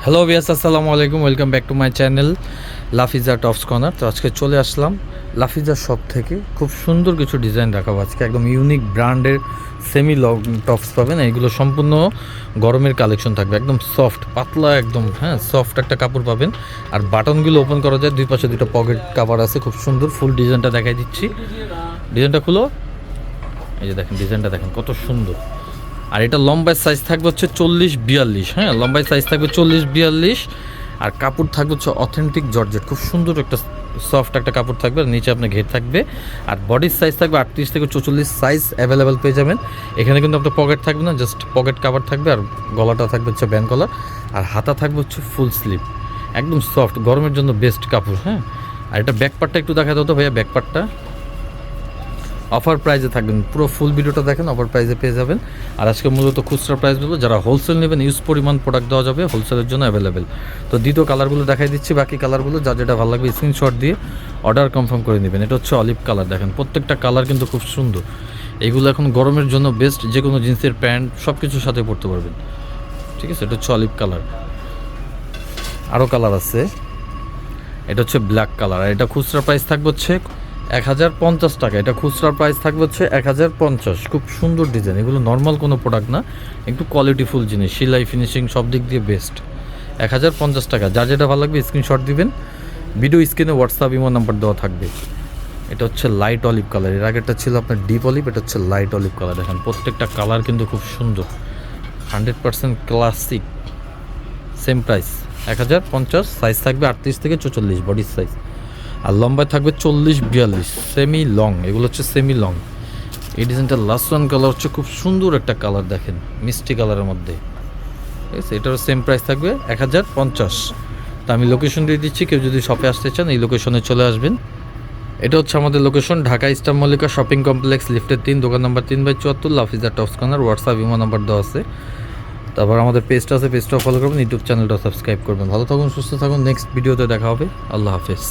Hello বিয়াস, আসসালামু আলাইকুম। Welcome back to my channel Lafiza tops corner. তো আজকে চলে আসলাম লাফিজা শপ থেকে। খুব সুন্দর কিছু ডিজাইন রাখাবো আজকে, একদম ইউনিক ব্র্যান্ডের সেমি লং টপস পাবেন। এইগুলো সম্পূর্ণ গরমের কালেকশন থাকবে, একদম সফট পাতলা, একদম সফট একটা কাপড় পাবেন। আর বাটনগুলো ওপেন করা যায়, দুই পাশে দুটো পকেট কাভার আছে, খুব সুন্দর। ফুল ডিজাইনটা দেখাই দিচ্ছি, ডিজাইনটা খুলো। এই যে দেখেন ডিজাইনটা, দেখেন কত সুন্দর। আর এটা লম্বায় সাইজ থাকবে হচ্ছে 40-42, লম্বায় সাইজ থাকবে 40-42। আর কাপড় থাকবে হচ্ছে অথেন্টিক জর্জেট, খুব সুন্দর একটা সফট একটা কাপড় থাকবে। আর নিচে আপনার ঘের থাকবে। আর বডির সাইজ থাকবে 38 থেকে 44 সাইজ অ্যাভেলেবেল পেয়ে যাবেন। এখানে কিন্তু আপনার পকেট থাকবে না, জাস্ট পকেট কাভার থাকবে। আর গলাটা থাকবে হচ্ছে ব্যান্ড গলা, আর হাতা থাকবে হচ্ছে ফুল স্লিভ, একদম সফট, গরমের জন্য বেস্ট কাপড়। আর এটা ব্যাকপার্টটা একটু দেখা দাও তো ভাইয়া, ব্যাকপার্টটা অফার প্রাইসে থাকবেন। পুরো ফুল ভিডিওটা দেখেন, অফার প্রাইসে পেয়ে যাবেন। আর আজকে মূলত খুচরা প্রাইস বলবো, যারা হোলসেল নেবেন ইউজ পরিমাণ প্রোডাক্ট দেওয়া যাবে, হোলসেলের জন্য অ্যাভেলেবেল। তো দ্বিতীয় কালারগুলো দেখাই দিচ্ছি, বাকি কালারগুলো যা যেটা ভালো লাগবে স্ক্রিনশট দিয়ে অর্ডার কনফার্ম করে নেবেন। এটা হচ্ছে অলিভ কালার, দেখেন প্রত্যেকটা কালার কিন্তু খুব সুন্দর। এগুলো এখন গরমের জন্য বেস্ট, যে কোনো জিন্সের প্যান্ট সব কিছুর সাথে পরতে পারবেন। ঠিক আছে, এটা হচ্ছে অলিভ কালার। আরও কালার আছে, এটা হচ্ছে ব্ল্যাক কালার। আর এটা খুচরা প্রাইস থাকবে হচ্ছে 1050 টাকা। এটা খুচরা প্রাইস থাকবে হচ্ছে 1050। খুব সুন্দর ডিজাইন, এগুলো নর্মাল কোনো প্রোডাক্ট না, একটু কোয়ালিটিফুল জিনিস, সেলাই ফিনিশিং সব দিক দিয়ে বেস্ট। 1050 টাকা। যার যেটা ভালো লাগবে স্ক্রিনশট দিবেন, ভিডিও স্ক্রিনে হোয়াটসঅ্যাপ ইমো নাম্বার দেওয়া থাকবে। এটা হচ্ছে লাইট অলিভ কালার, এর আগেরটা ছিল আপনার ডিপ অলিভ, এটা হচ্ছে লাইট অলিভ কালার। দেখেন প্রত্যেকটা কালার কিন্তু খুব সুন্দর, 100% ক্লাসিক। সেম প্রাইস 1050, সাইজ থাকবে 38 থেকে 44 বডির সাইজ। আর লম্বায় থাকবে 40-42, সেমি লং। এগুলো হচ্ছে সেমি লং। এই ডিজাইনটা লাস্ট ওয়ান কালার হচ্ছে খুব সুন্দর একটা কালার, দেখেন মিষ্টি কালারের মধ্যে। ঠিক আছে, এটারও সেম প্রাইস থাকবে 1050। তা আমি লোকেশন দিয়ে দিচ্ছি, কেউ যদি শপে আসতে চান এই লোকেশনে চলে আসবেন। এটা হচ্ছে আমাদের location, Dhaka Easter Mallika shopping complex, লিফটের 3, দোকান number 3/74, Lafiza tops corner. WhatsApp imo number দেওয়া আছে। তারপর আমাদের পেজটা আছে, পেজটাও ফলো করবেন, ইউটিউব চ্যানেলটাও সাবস্ক্রাইব করবেন। ভালো থাকুন, সুস্থ থাকুন, নেক্সট ভিডিওতে দেখা হবে। আল্লাহ হাফেজ।